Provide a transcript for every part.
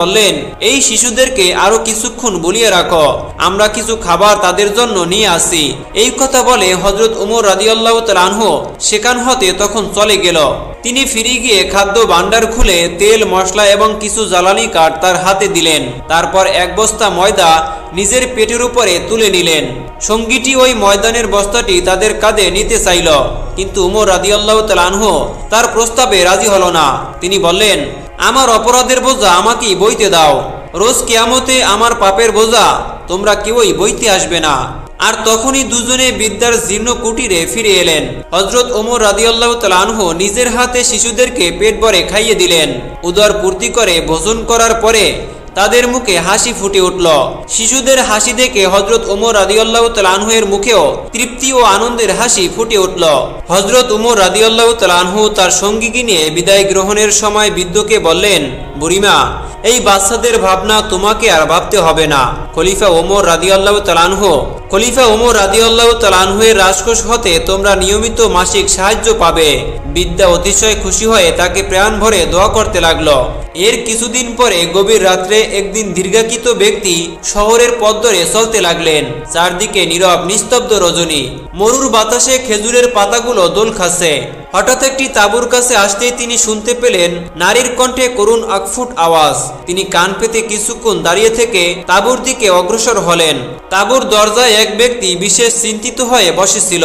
বললেন, এই শিশুদেরকে আরো কিছুক্ষণ বলিয়ে রাখো, আমরা কিছু খাবার তাদের জন্য নিয়ে আসি। এই কথা বলে হযরত ওমর রাদিয়াল্লাহু তাআলা আনহু সেখান হতে তখন চলে গেল। তিনি ফিরে গিয়ে খাদ্য ভাণ্ডার খুলে তেল, মশলা এবং কিছু জ্বালানি কাঠ তার হাতে দিলেন। তারপর এক বস্তা ময়দা নিজের পেটের উপরে তুলে নিলেন। সঙ্গীটি ওই ময়দানের বস্তাটি তাদের কাঁধে নিতে চাইল, কিন্তু ওমর রাদিয়াল্লাহু তাআলা আনহু তার প্রস্তাবে রাজি হলো না। তিনি বললেন, আমার অপরাধের বোঝা আমাকেই বইতে দাও, রোজ কিয়ামতে আমার পাপের বোঝা তোমরা কেউই বইতে আসবে না। আর তখনই দুজনে বিদ্যার জীর্ণ কুটিরে ফিরে এলেন। হযরত ওমর রাদিয়াল্লাহু তাআলা আনহু নিজের হাতে শিশুদেরকে পেট ভরে খাইয়ে দিলেন। উদর পূর্তি করে ভোজন করার পরে তাদের মুখে হাসি ফুটে উঠল। শিশুদের হাসি দেখে হযরত ওমর রাদিয়াল্লাহু তাআলা আনহু এর মুখেও তৃপ্তি ও আনন্দের হাসি ফুটে উঠল। হযরত ওমর রাদিয়াল্লাহু তাআলা আনহু তার সঙ্গীকে নিয়ে বিদায় গ্রহণের সময় বৃদ্ধকে বললেন, বুড়িমা, এই বাচ্চাদের ভাবনা তোমাকে আর ভাবতে হবে না। খলিফা ওমর রাদিয়াল্লাহু তাআলা আনহু এর রাজকোষ হতে তোমরা নিয়মিত মাসিক সাহায্য পাবে। বিদ্যা অতিশয় খুশি হয়ে তাকে প্রাণ ভরে দোয়া করতে লাগলো। এর কিছুদিন পরে গভীর রাত্রে একদিন দীর্ঘায়িত ব্যক্তি শহরের পথ ধরে চলতে লাগলেন। চারদিকে নীরব নিস্তব্ধ রজনী, মরুর বাতাসে খেজুরের পাতাগুলো দোল খাচ্ছে। হঠাৎ একটি তাঁবুর কাছে আসতেই তিনি শুনতে পেলেন নারীর কণ্ঠে করুণ আকফুট আওয়াজ। তিনি কান পেতে কিছুক্ষণ দাঁড়িয়ে থেকে তাঁবুর দিকে অগ্রসর হলেন। তাঁবুর দরজায় এক ব্যক্তি বিশেষ চিন্তিত হয়ে বসেছিল।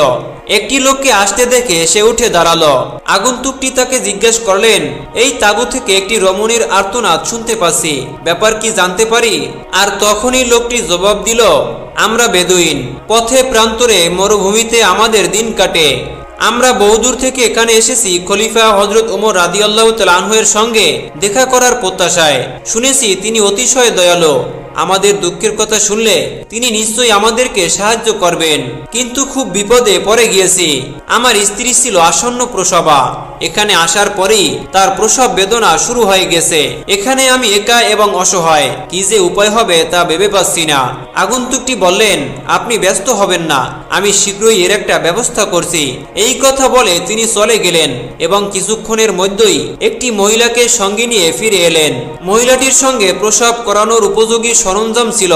একটি লোককে আসতে দেখে সে উঠে দাঁড়ালো। আগন্তুকটি তাকে জিজ্ঞেস করলেন, এই তাঁবু থেকে একটি রমণীর আর্তনাদ শুনতে পাচ্ছি, ব্যাপার কি জানতে পারি? আর তখনই লোকটি জবাব দিল, আমরা বেদুইন, পথে প্রান্তরে মরুভূমিতে আমাদের দিন কাটে। আমরা বহুদূর থেকে এখানে এসেছি খলিফা হযরত ওমর রাদিয়াল্লাহু তাআলা আনহু এর সঙ্গে দেখা করার প্রত্যাশায়। শুনেছি তিনি অতিশয় দয়ালু, আমাদের দুঃখের কথা শুনলে তিনি নিশ্চয়ই আমাদেরকে সাহায্য করবেন। কিন্তু খুব বিপদে পড়ে গিয়েছি। আমার স্ত্রী ছিল আসন্ন প্রসবা। এখানে আসার পরেই তার প্রসব বেদনা শুরু হয়ে গেছে। এখানে আমি একা এবং অসহায়, কি যে উপায় হবে তা ভেবে পাচ্ছি না। আগন্তুকটি বললেন, আপনি ব্যস্ত হবেন না, আমি শীঘ্রই এর একটা ব্যবস্থা করছি। এই কথা বলে তিনি চলে গেলেন এবং কিছুক্ষণের মধ্যেই একটি মহিলাকে সঙ্গে নিয়ে ফিরে এলেন। মহিলাটির সঙ্গে প্রসব করানোর উপযোগী সরঞ্জাম ছিল।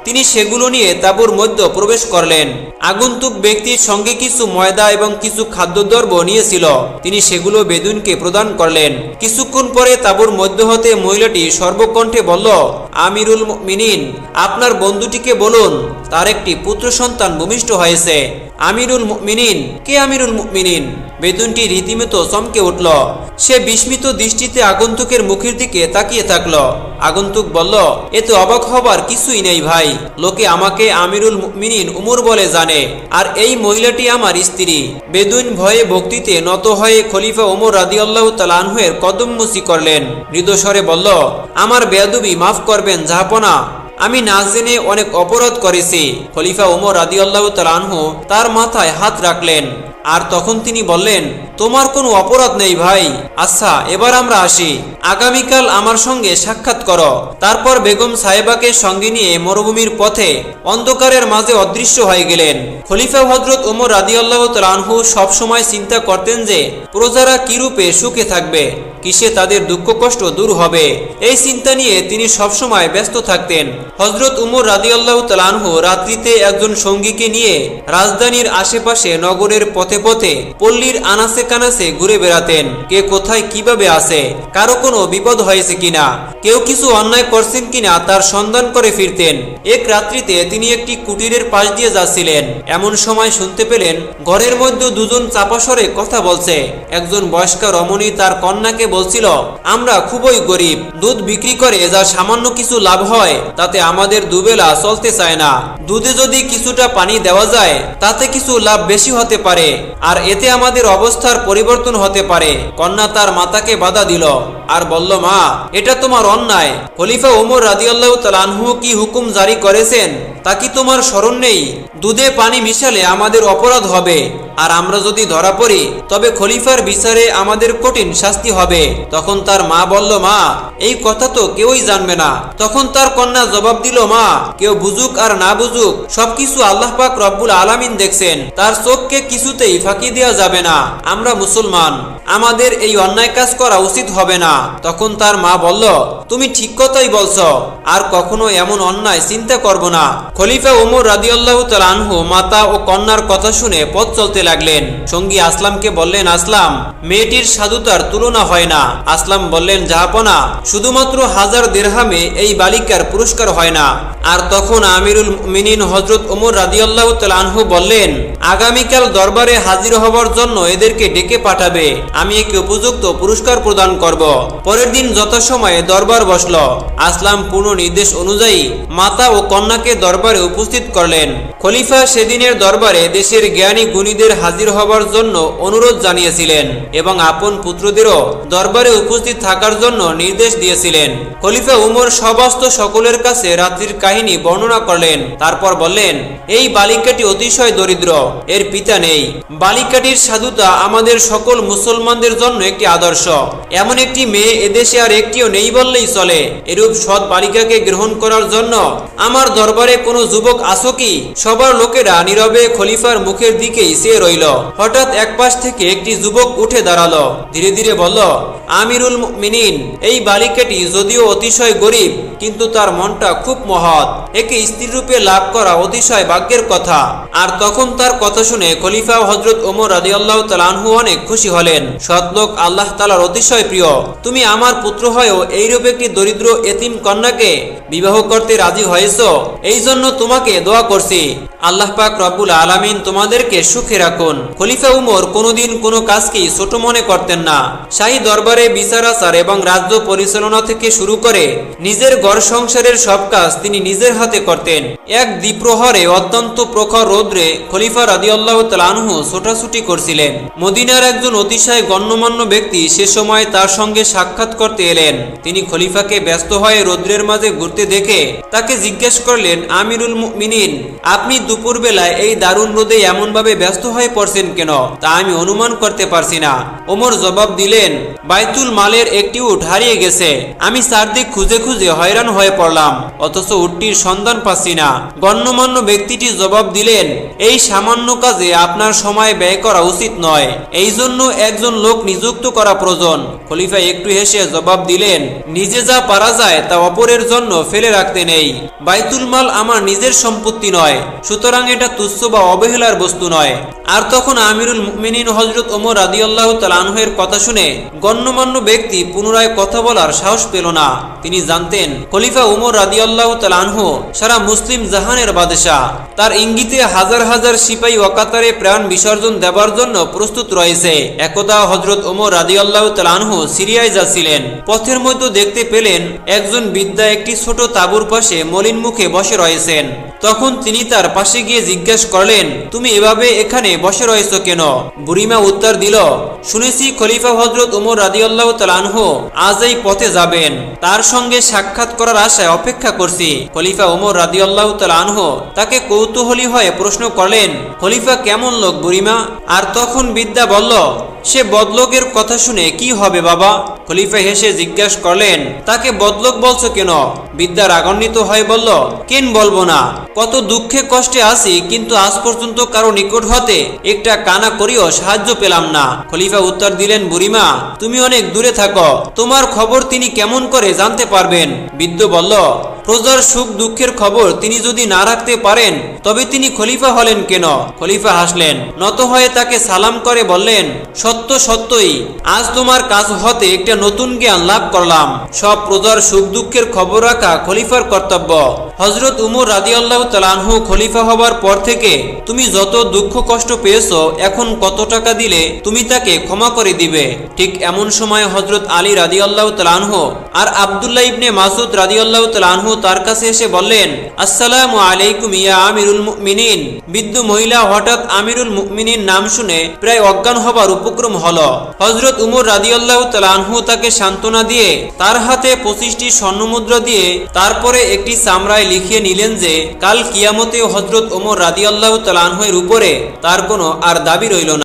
তিনি সেগুলো নিয়ে তাঁবুর মধ্যে প্রবেশ করলেন। আগন্তুক ব্যক্তির সঙ্গে কিছু ময়দা এবং কিছু খাদ্যদ্রব্য নিয়েছিল। তিনি সেগুলো বেদুইনকে প্রদান করলেন। কিছুক্ষণ পরে তাঁবুর মধ্য হতে মহিলাটি সর্বকণ্ঠে বলল, আমিরুল মুমিনিন, আপনার বন্ধুটিকে বলুন তার একটি পুত্র সন্তান ভূমিষ্ঠ হয়েছে। আমিরুল মুমিনিন? কে আমিরুল মুমিনিন? বেদুইনটি রীতিমতো চমকে উঠল। সে বিস্মিত দৃষ্টিতে আগন্তুকের মুখের দিকে তাকিয়ে থাকল। আগন্তুক বলল, এতে অবাক হবার কিছুই নেই ভাই, লোকে আমাকে আমিরুল মুমিনিন উমর বলে জানে, আর এই মহিলাটি আমার স্ত্রী। বেদুইন ভয়ে ভক্তিতে নত হয়ে খলিফা ওমর রাদিয়াল্লাহু তাআলা আনহু এর কদমবুসি করলেন। মৃদুস্বরে বলল, আমার বেয়াদবি মাফ করবেন জাহাপনা, আমি না জেনে অনেক অপরাধ করেছি। খলিফা ওমর রাদিয়াল্লাহু তাআলা আনহু তার মাথায় হাত রাখলেন। আর তখন তিনি বললেন, তোমার কোনো অপরাধ নেই ভাই। আচ্ছা, এবার আমরা আসি, আগামীকাল আমার সঙ্গে সাক্ষাৎ করো। তারপর বেগম সাহেবাকে সঙ্গে নিয়ে মরুভূমির পথে অন্ধকারের মাঝে অদৃশ্য হয়ে গেলেন। খলিফা হযরত ওমর রাদিয়াল্লাহু তাআলা আনহু সবসময় চিন্তা করতেন যে প্রজারা কিরূপে সুখে থাকবে, কিসে তাদের দুঃখ কষ্ট দূর হবে। এই চিন্তা নিয়ে তিনি সবসময় ব্যস্ত থাকতেন। হযরত ওমর রাদিয়াল্লাহু তাআলা আনহু রাত্রিতে একজন সঙ্গীকে নিয়ে রাজধানীর আশেপাশে নগরের পথে পথে পল্লীর আনাচে কানাচে ঘুরে বেড়াতেন। কে কোথায় কিভাবে আছে, কারো কোনো বিপদ হয়েছে কিনা, কেউ কিছু অন্যায় করছেন কিনা তার সন্ধান করে ফিরতেন। এক রাত্রিতে তিনি একটি কুটিরের পাশ দিয়ে যাচ্ছিলেন। এমন সময় শুনতে পেলেন ঘরের মধ্যে দুজন চাপা স্বরে কথা বলছে। একজন বয়স্কা রমণী তার কন্যাকে বলছিল, আমরা খুবই গরিব, দুধ বিক্রি করে যা সামান্য কিছু লাভ হয় তাতে আমাদের দুবেলা চলতে চায় না। দুধে যদি কিছুটা পানি দেওয়া যায় তাতে কিছু লাভ বেশি হতে পারে, আর এতে আমাদের অবস্থার পরিবর্তন হতে পারে। কন্যা তার মাতাকে বাধা দিল আর বলল, মা, এটা তোমার অন্যায়। খলিফা ওমর রাদিয়াল্লাহু তাআলা আনহু কি হুকুম জারি করেছেন তা কি তোমার স্মরণ নেই? দুধে পানি মিশালে আমাদের অপরাধ হবে, আর আমরা যদি ধরা পড়ি তবে খলিফার বিচারে আমাদের কঠিন শাস্তি হবে। তখন তার মা বলল, মা, এই কথা তো কেউই জানবে না। তখন তার কন্যা জবাব দিল, মা, কেউ বুঝুক আর না বুঝুক সবকিছু আল্লাহ পাক রব্বুল আলামিন দেখছেন, তার চোখকে কিছুতেই ফাঁকি দেওয়া যাবে না। আমরা মুসলমান, আমাদের এই অন্যায় কাজ করা উচিত হবে না। তখন তার মা বলল, তুমি ঠিক কথাই বলছো, আর কখনো এমন অন্যায় চিন্তা করব না। খলিফা ওমর রাদিয়াল্লাহু তাআলা আনহু মাতা ও কন্যার কথা শুনে পথ চলতে লাগলেন। সঙ্গী আসলামকে বললেন, আসলাম, মেয়েটির সাধুতার তুলনা হয় না। আসলাম বললেন, জাহাপনা, শুধুমাত্র 1000 দিরহামে এই বালিকার পুরস্কার হয় না। আর তখন আমিরুল মুমিনিন হযরত ওমর রাদিয়াল্লাহু তাআলা আনহু বললেন, আগামীকাল দরবারে হাজির হবার জন্য এদেরকে ডেকে পাঠাবে, আমি একে উপযুক্ত পুরস্কার প্রদান করব। পরের দিন যথাসময়ে দরবার বসল। আসলাম পূর্ণ নির্দেশ অনুযায়ী মাতা ও কন্যাকে দরবারে উপস্থিত করলেন। খলিফা সেদিনের দরবারে দেশের জ্ঞানী গুণীদের হাজির হবার জন্য অনুরোধ জানিয়েছিলেন এবং আপন পুত্রদেরও দরবারে উপস্থিত থাকার জন্য নির্দেশ দিয়েছিলেন। খলিফা উমর সমস্ত সকলের কাছে রাত্রির কাহিনী বর্ণনা করলেন। তারপর বললেন, এই বালিকাটি অতিশয় দরিদ্র, এর পিতা নেই। বালিকাটির সাধুতা আমাদের সকল মুসলমানদের জন্য একটি আদর্শ। এমন একটি মেয়ে এদেশে আর একটিও নেই বললেই চলে। এরূপ সৎ বালিকাকে গ্রহণ করার জন্য আমার দরবারে কোনো যুবক আছো কি? সবার লোকেরা নীরবে খলিফার মুখের দিকেই চেয়ে রইল। হঠাৎ এক পাশ থেকে একটি যুবক উঠে দাঁড়ালো। ধীরে ধীরে বলল, আমিরুল মুমিনিন, এই বালিকাটি যদিও অতিশয় গরিব, কিন্তু তার মনটা খুব মহৎ। একে স্ত্রী রূপে লাভ করা অতিশয় ভাগ্যের কথা। আর তখন তার কথা শুনে খলিফা হযরত ওমর রাদিয়াল্লাহু তাআলা আনহু অনেক খুশি হলেন। সৎলোক আল্লাহ তাআলার অতিশয় প্রিয়। তুমি আমার পুত্র হয়েও এইরূপ একটি দরিদ্র এতিম কন্যাকে বিবাহ করতে রাজি হয়েছো, এই জন্য তোমাকে দোয়া করছি। আল্লাহ পাক রব্বুল আলামিন তোমাদেরকে সুখে রাখুন। খলিফা উমর কোনোদিন কোনো কাজকেই ছোট মনে করতেন না। শাহী দরবারে বিচার আচার এবং রাজ্য পরিচালনা থেকে শুরু করে নিজের ঘর সংসারের সব কাজ তিনি নিজের হাতে করতেন। এক দ্বিপ্রহরে অত্যন্ত প্রখর রৌদ্রে খলিফা রাদিয়াল্লাহু তাআলা আনহু ছোটাছুটি করছিলেন। মদিনার একজন অতিশয় গণ্যমান্য ব্যক্তি সে সময় তার সঙ্গে সাক্ষাৎ করতে এলেন। তিনি খলিফাকে ব্যস্ত হয়ে রৌদ্রের মাঝে ঘুরতে দেখে তাকে জিজ্ঞেস করলেন, আমিরুল মুমিনিন, আপনি দুপুর বেলায় এই দারুণ রোদে এমন ভাবে ব্যস্ত হয়ে পড়ছেন কেন, তা আমি অনুমান করতে পারছি না। ওমর জবাব দিলেন, বাইতুল মালের একটি উট হারিয়ে গেছে। আমি চারদিক খুঁজে খুঁজে হয়রান হয়ে পড়লাম, অথচ উটটির সন্ধান পাচ্ছি না। গণ্যমান্য ব্যক্তিটি জবাব দিলেন, এই সামান্য কাজে আপনার সময় ব্যয় করা উচিত নয়, এই জন্য একজন লোক নিযুক্ত করা প্রয়োজন। খলিফা একটু হেসে জবাব দিলেন, নিজে যা পারা যায় তা অপরের জন্য ফেলে রাখতে নেই। বাইতুল মাল আমার নিজের সম্পত্তি নয়, সুতরাং এটা তুচ্ছ বা অবহেলার বস্তু নয়। আর তখন আমিরুল মুমিনিন হযরত ওমর রাদিয়াল্লাহু তাআলা আনহু এর কথা শুনে গণ্যমান্য ব্যক্তি পুনরায় কথা বলার সাহস পেল না। তিনি জানতেন খলিফা ওমর রাদিয়াল্লাহু তাআলা আনহু সারা মুসলিম জাহানের বাদশা। তার ইঙ্গিতে হাজার হাজার সিপাহী ওয়াকাতারে প্রাণ বিসর্জন দেবার জন্য প্রস্তুত রয়েছে। একদা হযরত ওমর রাদিয়াল্লাহু তাআলা আনহু সিরিয়ায় যাচ্ছিলেন। পথের মধ্যে দেখতে পেলেন একজন বৃদ্ধা একটি ছোট তাঁবুর পাশে মলিন মুখে বসে রয়েছেন। তখন তিনি তার পাশে গিয়ে জিজ্ঞেস করলেন, তুমি এভাবে এখানে বসে রয়েছো কেন? বুড়িমা উত্তর দিল, শুনেছি খলিফা হযরত ওমর রাদিয়াল্লাহু তাআলা আনহু আজ এই পথে যাবেন, তার সঙ্গে সাক্ষাৎ করার আশায় অপেক্ষা করছি। খলিফা ওমর রাদিয়াল্লাহু তাআলা আনহু তাকে কৌতূহলী হয়ে প্রশ্ন করলেন, খলিফা কেমন লোক বুড়িমা? আর তখন বৃদ্ধা বলল, সে বদলোকের কথা শুনে কি হবে বাবা? খলিফা হেসে জিজ্ঞেস করলেন, তাকে বদলোক বলছো কেন? বৃদ্ধা রাগান্বিত হয়ে বলল, কেন বলবো না, কত দুঃখে কষ্টে আছি, কিন্তু আজ পর্যন্ত কারো নিকট হতে একটা কানা করিও সাহায্য পেলাম না। খলিফা উত্তর দিলেন, বুড়িমা, তুমি অনেক দূরে থাকো, তোমার খবর তিনি কেমন করে জানতে পারবেন? বৃদ্ধ বলল, প্রজার সুখ দুঃখের খবর তিনি যদি না রাখতে পারেন তবে তিনি খলিফা হলেন কেন? খলিফা হাসলেন, নত হয়ে তাকে সালাম করে বললেন, সত্য সত্যই, আজ তোমার কাছ হতে একটা নতুন জ্ঞান লাভ করলাম। সব প্রজার সুখ দুঃখের খবর রাখা খলিফার কর্তব্য। হযরত উমর রাদিয়াল্লাহু তাআলা আনহু খলিফা হবার পর থেকে তুমি যত দুঃখ কষ্ট পেয়েছো, এখন কত টাকা দিলে তুমি তাকে ক্ষমা করে দিবে? ঠিক এমন সময় হযরত আলী রাদিয়াল্লাহু তাআলা আনহু আর আব্দুল্লাহ ইবনে মাসউদ রাদিয়াল্লাহু তাআলা আনহু তার কাছে এসে বললেন, আসসালামু আলাইকুম ইয়া আমিরুল মুমিনিন। বৃদ্ধ মহিলা হঠাৎ আমিরুল মুমিনিন নাম শুনে প্রায় অজ্ঞান হবার উপক্রম হলো। হযরত উমর রাদিয়াল্লাহু তাআলা আনহু তাকে সান্ত্বনা দিয়ে তার হাতে 25টি স্বর্ণমুদ্রা দিয়ে তারপরে একটি চামড়ায় লিখিয়ে নিলেন যে কাল কিয়ামতে হযরত ওমর রাদিয়াল্লাহু তাআলা আনহু এর উপরে তার কোনো আর দাবি রইল না।